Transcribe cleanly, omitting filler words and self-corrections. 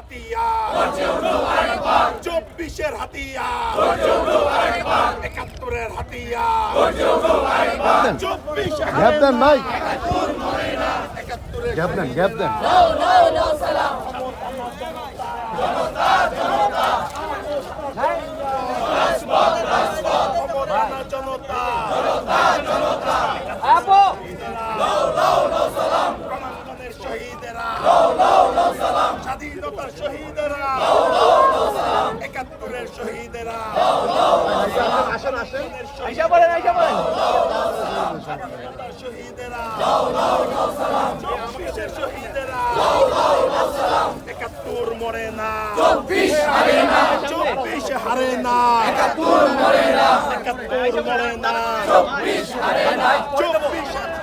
হাতিয়ার 24-এর হাতিয়ার 71-এর হাতিয়ার 24 গ্যাপ দেন ভাই, 71-এর গ্যাপ দেন, গ্যাপ দেন। অমরানা জনতা ক্রমাঙ্গনের শহীদেরা স্বাধীনতার শহীদেরা 71-এর শহীদেরা স্বাধীনতার শহীদেরা 24-এর শহীদেরা 71 মরে না 24 হারে না 71 মরে না 24 হারে না 24